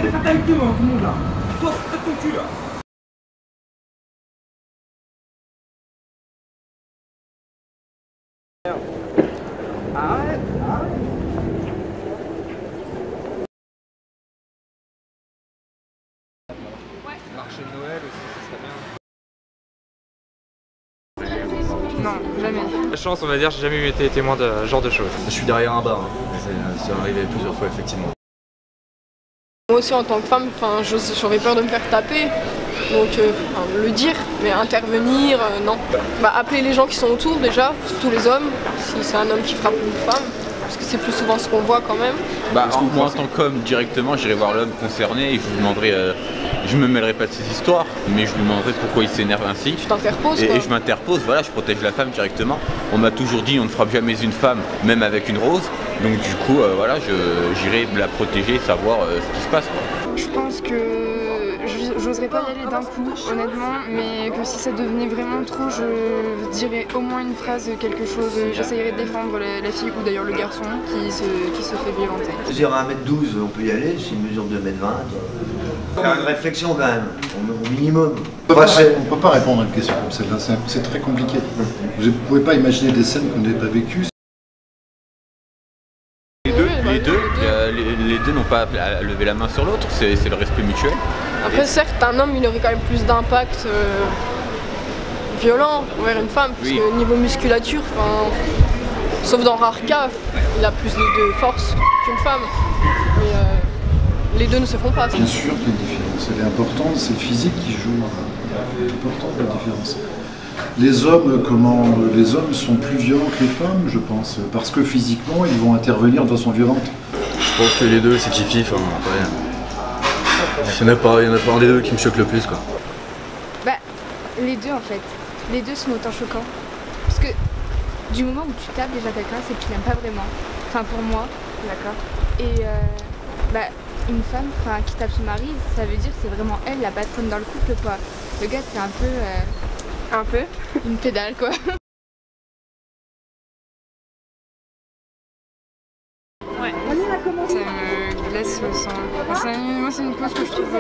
allez faire ta avec tout le monde là. Toi, fais ton cul là. Arrête, arrête. Marché de Noël aussi, ça serait bien. Non, jamais. La chance, on va dire, j'ai jamais été témoin de ce genre de choses. Je suis derrière un bar, hein. C'est arrivé plusieurs fois effectivement. Moi aussi en tant que femme, j'aurais peur de me faire taper, donc le dire, mais intervenir, non. Bah, appeler les gens qui sont autour déjà, surtout les hommes, si c'est un homme qui frappe une femme, parce que c'est plus souvent ce qu'on voit quand même. Bah, moi en tant qu'homme directement, j'irai voir l'homme concerné et je lui demanderai, je me mêlerai pas de ses histoires, mais je lui demanderai pourquoi il s'énerve ainsi. Tu t'interposes et je m'interpose, voilà, je protège la femme directement. On m'a toujours dit on ne frappe jamais une femme, même avec une rose. Donc du coup, voilà, j'irai la protéger, savoir ce qui se passe, quoi. Je pense que j'oserais pas y aller d'un coup, honnêtement, mais que si ça devenait vraiment trop, je dirais au moins une phrase, quelque chose. J'essayerais de défendre la fille ou d'ailleurs le garçon qui se fait violenter. Je veux dire, à 1m12, on peut y aller, c'est une mesure de 2m20. Faire une réflexion quand même, au minimum. On ne peut pas répondre à une question comme celle-là, c'est très compliqué. Vous ne pouvez pas imaginer des scènes qu'on n'ait pas vécues. Les deux n'ont pas à lever la main sur l'autre, c'est le respect mutuel. Après certes, un homme il aurait quand même plus d'impact violent envers une femme, parce que niveau musculature, sauf dans rares cas, il a plus de force qu'une femme. Mais les deux ne se font pas. Bien sûr qu'il y a une différence, elle est importante, c'est le physique qui joue. C'est important la différence. Les hommes sont plus violents que les femmes, je pense, parce que physiquement, ils vont intervenir de façon violente. Je pense que les deux, c'est kiff-kiff. Hein, il n'y en a pas un des deux qui me choque le plus, quoi. Bah, les deux en fait. Les deux sont autant choquants. Parce que du moment où tu tapes déjà quelqu'un, c'est que tu l'aimes pas vraiment. Enfin, pour moi, d'accord. Et bah, une femme qui tape son mari, ça veut dire que c'est vraiment elle la patronne dans le couple, quoi. Le gars, c'est un peu... une pédale, quoi. Ouais. Ça me glace le sang. Moi, c'est une cause que je trouve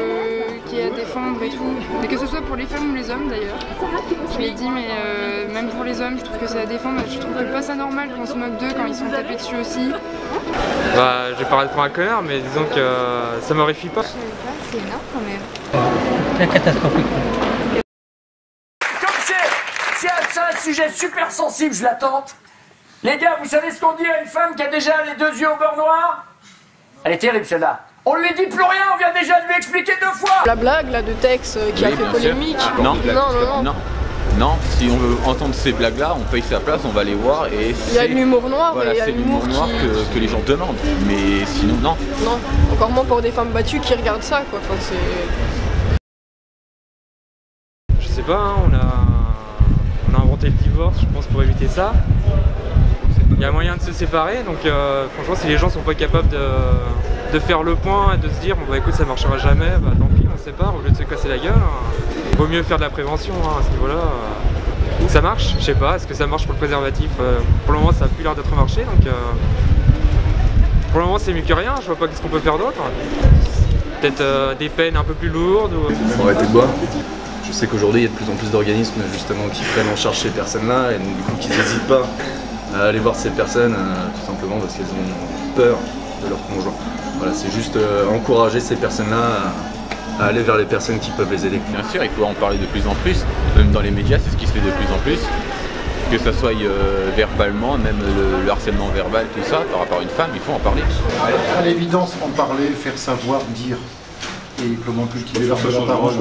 qui est à défendre et tout. Et que ce soit pour les femmes ou les hommes, d'ailleurs. Je l'ai dit, mais même pour les hommes, je trouve que c'est à défendre. Je trouve que pas ça normal qu'on se moque d'eux quand ils sont tapés dessus aussi. Bah, je vais paraître pour un connard, mais disons que ça m'horrifie pas. Je sais pas, c'est énorme quand même. C'est catastrophique. C'est un sujet super sensible, je l'attends. Les gars, vous savez ce qu'on dit à une femme qui a déjà les deux yeux au beurre noir? Elle est terrible celle-là. On lui dit plus rien, on vient déjà de lui expliquer 2 fois. La blague là de Tex qui a fait polémique. Non, si on veut entendre ces blagues-là, on paye sa place, on va les voir et il y a de l'humour noir, voilà, et il y a l'humour noir que les gens demandent. Mais sinon, non. Non, encore moins pour des femmes battues qui regardent ça, quoi. Enfin, Je sais pas, hein, on a inventé le divorce, je pense, pour éviter ça. Il y a moyen de se séparer, donc franchement, si les gens sont pas capables de faire le point et de se dire bon bah écoute, ça marchera jamais, bah tant pis, on se sépare au lieu de se casser la gueule. Vaut mieux faire de la prévention hein, à ce niveau-là. Ça marche, je sais pas, est-ce que ça marche pour le préservatif? Pour le moment, ça a plus l'air d'être marché, donc pour le moment, c'est mieux que rien. Je vois pas qu'est-ce qu'on peut faire d'autre. Peut-être des peines un peu plus lourdes. Faut arrêter de boire. Je sais qu'aujourd'hui, il y a de plus en plus d'organismes justement qui prennent en charge ces personnes-là et donc, du coup, qui n'hésitent pas à aller voir ces personnes tout simplement parce qu'elles ont peur de leur conjoint. Voilà, c'est juste encourager ces personnes-là à aller vers les personnes qui peuvent les aider. Bien sûr, il faut en parler de plus en plus, même dans les médias, c'est ce qui se fait de plus en plus. Que ça soit verbalement, même le harcèlement verbal, tout ça, par rapport à une femme, il faut en parler. À l'évidence, en parler, faire savoir, dire. Et comment cultiver l'art de la parole.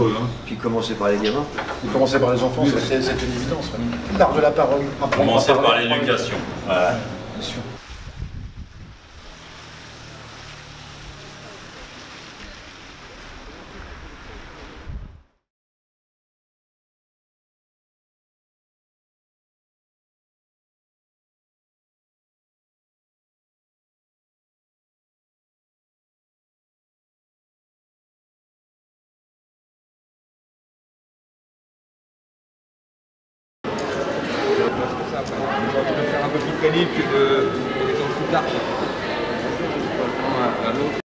Puis commencer par les gamins. Et commencer par les enfants, c'est une évidence. L'art de la parole. Commencer par l'éducation. Voilà. Bien sûr. On va faire un peu plus crédible que des temps plus tard.